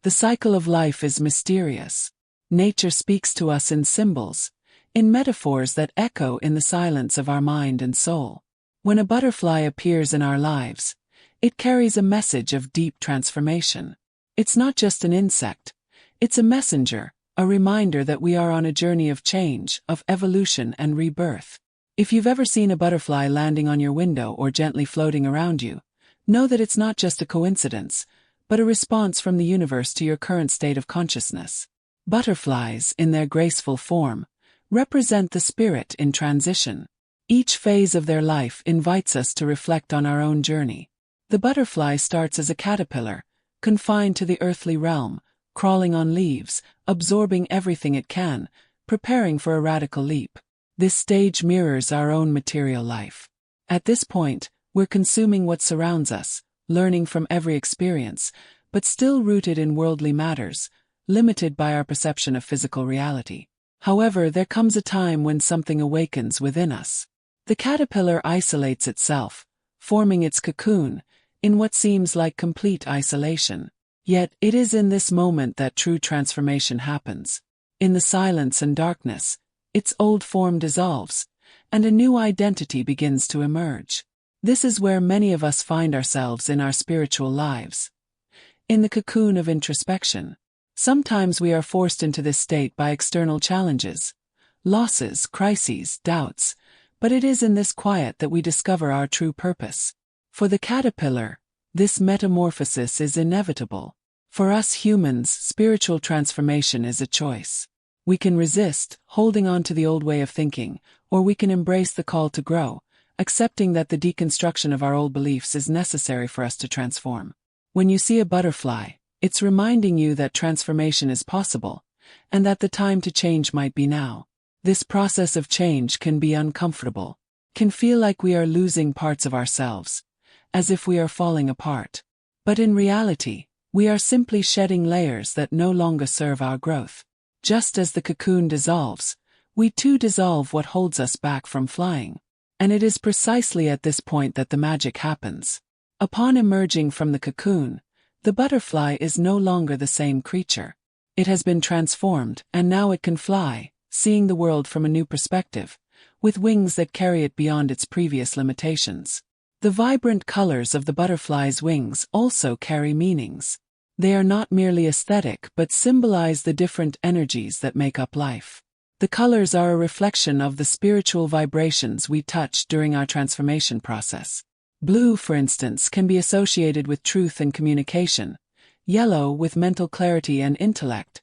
The cycle of life is mysterious. Nature speaks to us in symbols, in metaphors that echo in the silence of our mind and soul. When a butterfly appears in our lives, it carries a message of deep transformation. It's not just an insect, it's a messenger, a reminder that we are on a journey of change, of evolution and rebirth. If you've ever seen a butterfly landing on your window or gently floating around you, know that it's not just a coincidence, but a response from the universe to your current state of consciousness. Butterflies, in their graceful form, represent the spirit in transition. Each phase of their life invites us to reflect on our own journey. The butterfly starts as a caterpillar, confined to the earthly realm, crawling on leaves, absorbing everything it can, preparing for a radical leap. This stage mirrors our own material life. At this point, we're consuming what surrounds us, learning from every experience, but still rooted in worldly matters, limited by our perception of physical reality. However, there comes a time when something awakens within us. The caterpillar isolates itself, forming its cocoon, in what seems like complete isolation. Yet, it is in this moment that true transformation happens. In the silence and darkness, its old form dissolves, and a new identity begins to emerge. This is where many of us find ourselves in our spiritual lives. In the cocoon of introspection. Sometimes we are forced into this state by external challenges, losses, crises, doubts, but it is in this quiet that we discover our true purpose. For the caterpillar, this metamorphosis is inevitable. For us humans, spiritual transformation is a choice. We can resist, holding on to the old way of thinking, or we can embrace the call to grow, accepting that the deconstruction of our old beliefs is necessary for us to transform. When you see a butterfly, it's reminding you that transformation is possible, and that the time to change might be now. This process of change can be uncomfortable, can feel like we are losing parts of ourselves, as if we are falling apart. But in reality, we are simply shedding layers that no longer serve our growth. Just as the cocoon dissolves, we too dissolve what holds us back from flying. And it is precisely at this point that the magic happens. Upon emerging from the cocoon, the butterfly is no longer the same creature. It has been transformed, and now it can fly, seeing the world from a new perspective, with wings that carry it beyond its previous limitations. The vibrant colors of the butterfly's wings also carry meanings. They are not merely aesthetic but symbolize the different energies that make up life. The colors are a reflection of the spiritual vibrations we touch during our transformation process. Blue, for instance, can be associated with truth and communication, yellow with mental clarity and intellect,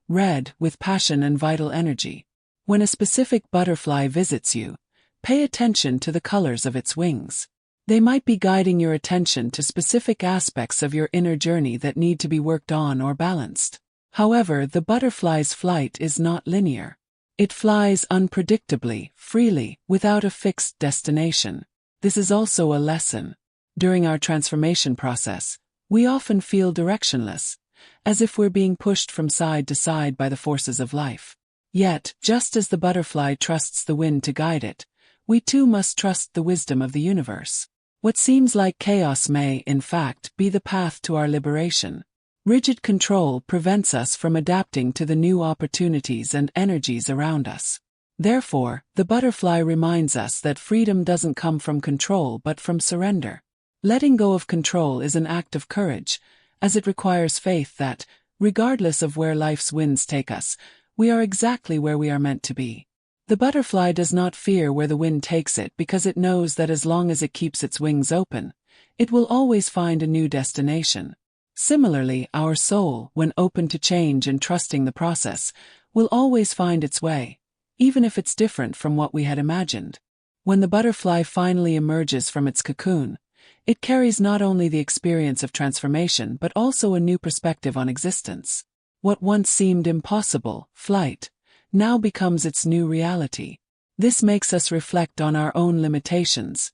red with passion and vital energy. When a specific butterfly visits you, pay attention to the colors of its wings. They might be guiding your attention to specific aspects of your inner journey that need to be worked on or balanced. However, the butterfly's flight is not linear. It flies unpredictably, freely, without a fixed destination. This is also a lesson. During our transformation process, we often feel directionless, as if we're being pushed from side to side by the forces of life. Yet, just as the butterfly trusts the wind to guide it, we too must trust the wisdom of the universe. What seems like chaos may, in fact, be the path to our liberation. Rigid control prevents us from adapting to the new opportunities and energies around us. Therefore, the butterfly reminds us that freedom doesn't come from control but from surrender. Letting go of control is an act of courage, as it requires faith that, regardless of where life's winds take us, we are exactly where we are meant to be. The butterfly does not fear where the wind takes it because it knows that as long as it keeps its wings open, it will always find a new destination. Similarly, our soul, when open to change and trusting the process, will always find its way, even if it's different from what we had imagined. When the butterfly finally emerges from its cocoon, it carries not only the experience of transformation but also a new perspective on existence. What once seemed impossible, flight, now becomes its new reality. This makes us reflect on our own limitations,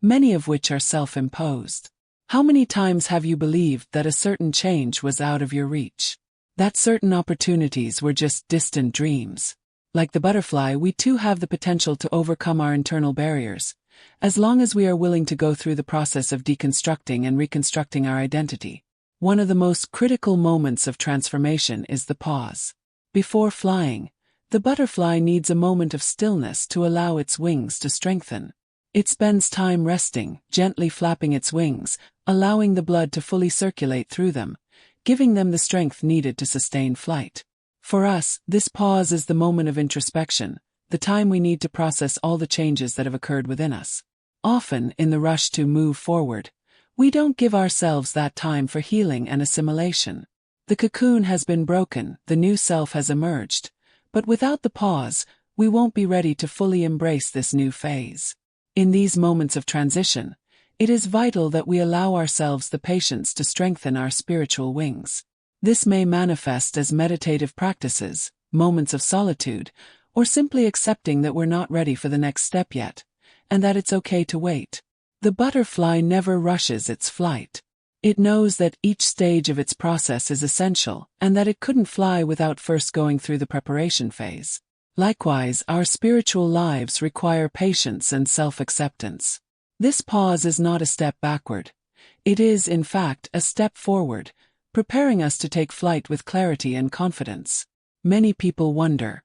many of which are self-imposed. How many times have you believed that a certain change was out of your reach? That certain opportunities were just distant dreams? Like the butterfly, we too have the potential to overcome our internal barriers, as long as we are willing to go through the process of deconstructing and reconstructing our identity. One of the most critical moments of transformation is the pause. Before flying, the butterfly needs a moment of stillness to allow its wings to strengthen. It spends time resting, gently flapping its wings, allowing the blood to fully circulate through them, giving them the strength needed to sustain flight. For us, this pause is the moment of introspection, the time we need to process all the changes that have occurred within us. Often, in the rush to move forward, we don't give ourselves that time for healing and assimilation. The cocoon has been broken, the new self has emerged, but without the pause, we won't be ready to fully embrace this new phase. In these moments of transition, it is vital that we allow ourselves the patience to strengthen our spiritual wings. This may manifest as meditative practices, moments of solitude, or simply accepting that we're not ready for the next step yet, and that it's okay to wait. The butterfly never rushes its flight. It knows that each stage of its process is essential and that it couldn't fly without first going through the preparation phase. Likewise, our spiritual lives require patience and self-acceptance. This pause is not a step backward. It is, in fact, a step forward, preparing us to take flight with clarity and confidence. Many people wonder,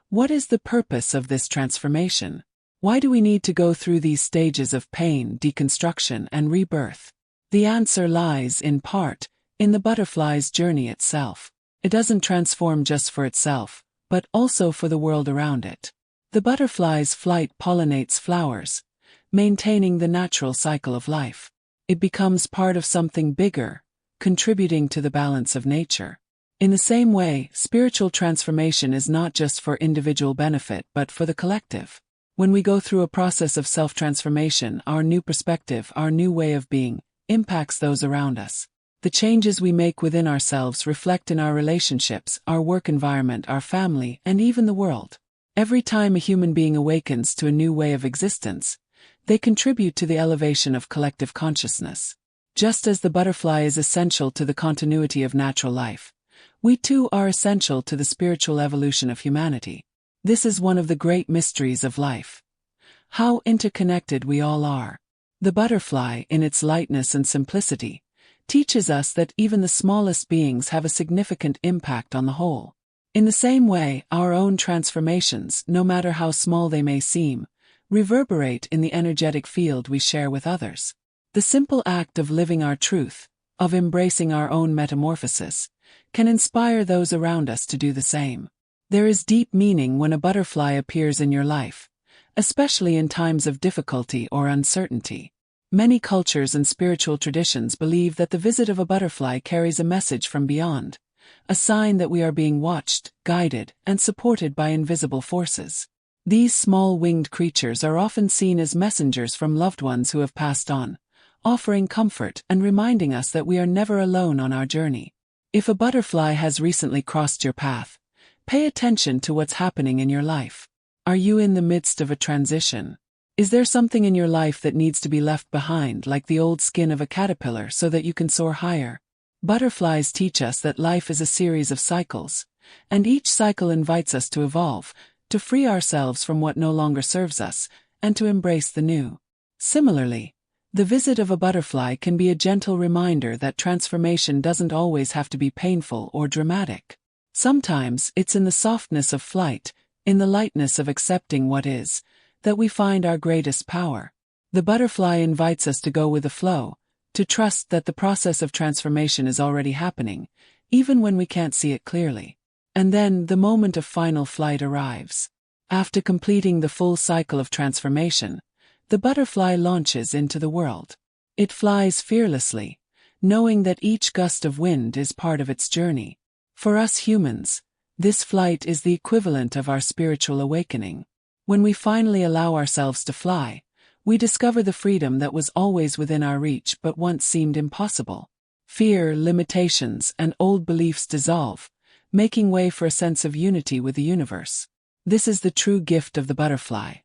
what is the purpose of this transformation? Why do we need to go through these stages of pain, deconstruction, and rebirth? The answer lies, in part, in the butterfly's journey itself. It doesn't transform just for itself, but also for the world around it. The butterfly's flight pollinates flowers, maintaining the natural cycle of life. It becomes part of something bigger, contributing to the balance of nature. In the same way, spiritual transformation is not just for individual benefit but for the collective. When we go through a process of self-transformation, our new perspective, our new way of being, impacts those around us. The changes we make within ourselves reflect in our relationships, our work environment, our family, and even the world. Every time a human being awakens to a new way of existence, they contribute to the elevation of collective consciousness. Just as the butterfly is essential to the continuity of natural life, we too are essential to the spiritual evolution of humanity. This is one of the great mysteries of life. How interconnected we all are. The butterfly, in its lightness and simplicity, teaches us that even the smallest beings have a significant impact on the whole. In the same way, our own transformations, no matter how small they may seem, reverberate in the energetic field we share with others. The simple act of living our truth, of embracing our own metamorphosis, can inspire those around us to do the same. There is deep meaning when a butterfly appears in your life, especially in times of difficulty or uncertainty. Many cultures and spiritual traditions believe that the visit of a butterfly carries a message from beyond, a sign that we are being watched, guided, and supported by invisible forces. These small winged creatures are often seen as messengers from loved ones who have passed on, offering comfort and reminding us that we are never alone on our journey. If a butterfly has recently crossed your path, pay attention to what's happening in your life. Are you in the midst of a transition? Is there something in your life that needs to be left behind, like the old skin of a caterpillar, so that you can soar higher? Butterflies teach us that life is a series of cycles, and each cycle invites us to evolve, to free ourselves from what no longer serves us, and to embrace the new. Similarly, the visit of a butterfly can be a gentle reminder that transformation doesn't always have to be painful or dramatic. Sometimes it's in the softness of flight, in the lightness of accepting what is, that we find our greatest power. The butterfly invites us to go with the flow, to trust that the process of transformation is already happening, even when we can't see it clearly. And then the moment of final flight arrives. After completing the full cycle of transformation, the butterfly launches into the world. It flies fearlessly, knowing that each gust of wind is part of its journey. For us humans, this flight is the equivalent of our spiritual awakening. When we finally allow ourselves to fly, we discover the freedom that was always within our reach but once seemed impossible. Fear, limitations, and old beliefs dissolve, making way for a sense of unity with the universe. This is the true gift of the butterfly.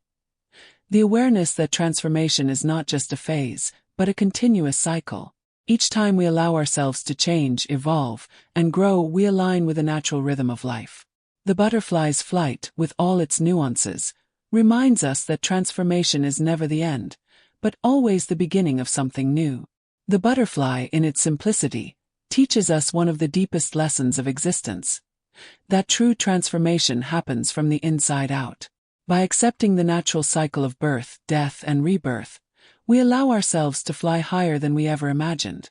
The awareness that transformation is not just a phase, but a continuous cycle. Each time we allow ourselves to change, evolve, and grow, we align with the natural rhythm of life. The butterfly's flight, with all its nuances, reminds us that transformation is never the end, but always the beginning of something new. The butterfly, in its simplicity, teaches us one of the deepest lessons of existence: that true transformation happens from the inside out. By accepting the natural cycle of birth, death, and rebirth, we allow ourselves to fly higher than we ever imagined.